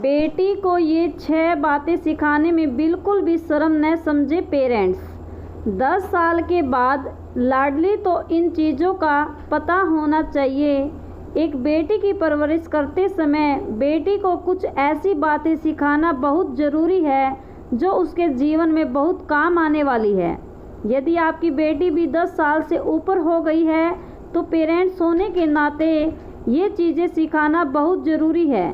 बेटी को ये 6 बातें सिखाने में बिल्कुल भी शर्म न समझे पेरेंट्स। 10 साल के बाद लाडली तो इन चीज़ों का पता होना चाहिए। एक बेटी की परवरिश करते समय बेटी को कुछ ऐसी बातें सिखाना बहुत ज़रूरी है जो उसके जीवन में बहुत काम आने वाली है। यदि आपकी बेटी भी 10 साल से ऊपर हो गई है तो पेरेंट्स होने के नाते ये चीज़ें सिखाना बहुत ज़रूरी है।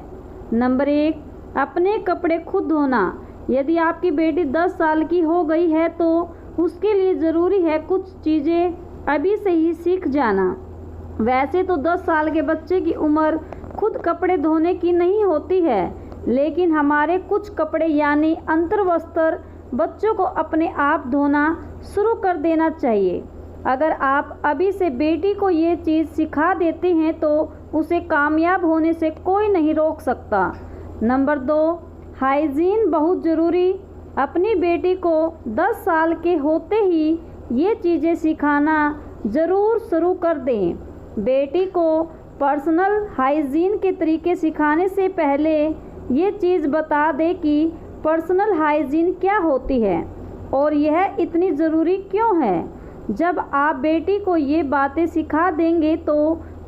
नंबर 1, अपने कपड़े खुद धोना। यदि आपकी बेटी 10 साल की हो गई है तो उसके लिए ज़रूरी है कुछ चीज़ें अभी से ही सीख जाना। वैसे तो 10 साल के बच्चे की उम्र खुद कपड़े धोने की नहीं होती है, लेकिन हमारे कुछ कपड़े यानी अंतर्वस्त्र बच्चों को अपने आप धोना शुरू कर देना चाहिए। अगर आप अभी से बेटी को ये चीज़ सिखा देते हैं तो उसे कामयाब होने से कोई नहीं रोक सकता। नंबर 2, हाइजीन बहुत ज़रूरी। अपनी बेटी को 10 साल के होते ही ये चीज़ें सिखाना ज़रूर शुरू कर दें। बेटी को पर्सनल हाइजीन के तरीके सिखाने से पहले ये चीज़ बता दें कि पर्सनल हाइजीन क्या होती है और यह इतनी ज़रूरी क्यों है। जब आप बेटी को ये बातें सिखा देंगे तो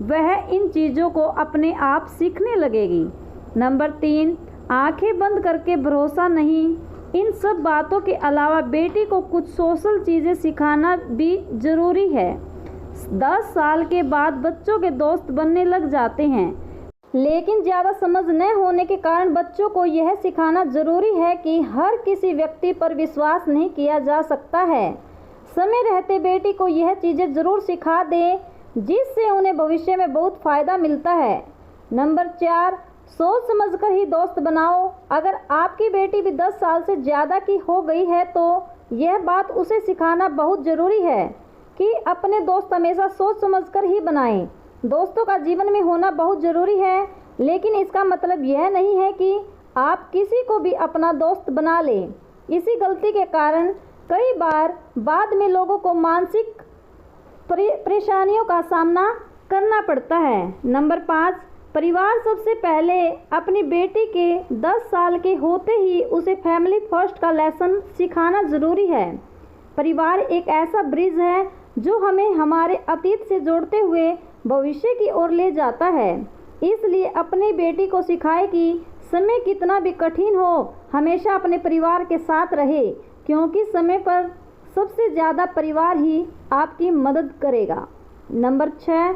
वह इन चीज़ों को अपने आप सीखने लगेगी। नंबर 3, आंखें बंद करके भरोसा नहीं। इन सब बातों के अलावा बेटी को कुछ सोशल चीज़ें सिखाना भी ज़रूरी है। 10 साल के बाद बच्चों के दोस्त बनने लग जाते हैं, लेकिन ज़्यादा समझ न होने के कारण बच्चों को यह सिखाना ज़रूरी है कि हर किसी व्यक्ति पर विश्वास नहीं किया जा सकता है। समय रहते बेटी को यह चीज़ें ज़रूर सिखा दें जिससे उन्हें भविष्य में बहुत फ़ायदा मिलता है। नंबर 4, सोच समझकर ही दोस्त बनाओ। अगर आपकी बेटी भी 10 साल से ज़्यादा की हो गई है तो यह बात उसे सिखाना बहुत ज़रूरी है कि अपने दोस्त हमेशा सोच समझकर ही बनाएं। दोस्तों का जीवन में होना बहुत ज़रूरी है, लेकिन इसका मतलब यह नहीं है कि आप किसी को भी अपना दोस्त बना लें। इसी गलती के कारण कई बार बाद में लोगों को मानसिक परेशानियों का सामना करना पड़ता है। नंबर 5, परिवार सबसे पहले। अपनी बेटी के 10 साल के होते ही उसे फैमिली फर्स्ट का लेसन सिखाना ज़रूरी है। परिवार एक ऐसा ब्रिज है जो हमें हमारे अतीत से जोड़ते हुए भविष्य की ओर ले जाता है। इसलिए अपनी बेटी को सिखाए कि समय कितना भी कठिन हो हमेशा अपने परिवार के साथ रहे, क्योंकि समय पर सबसे ज़्यादा परिवार ही आपकी मदद करेगा। नंबर 6,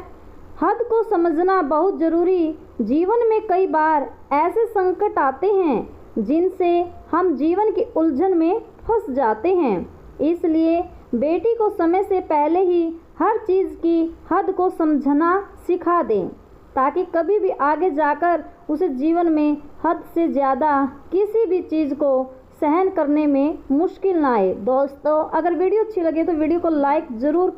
हद को समझना बहुत ज़रूरी। जीवन में कई बार ऐसे संकट आते हैं जिनसे हम जीवन की उलझन में फंस जाते हैं। इसलिए बेटी को समय से पहले ही हर चीज़ की हद को समझना सिखा दें, ताकि कभी भी आगे जाकर उसे जीवन में हद से ज़्यादा किसी भी चीज़ को सहन करने में मुश्किल ना आए। दोस्तों, अगर वीडियो अच्छी लगे तो वीडियो को लाइक ज़रूर करें।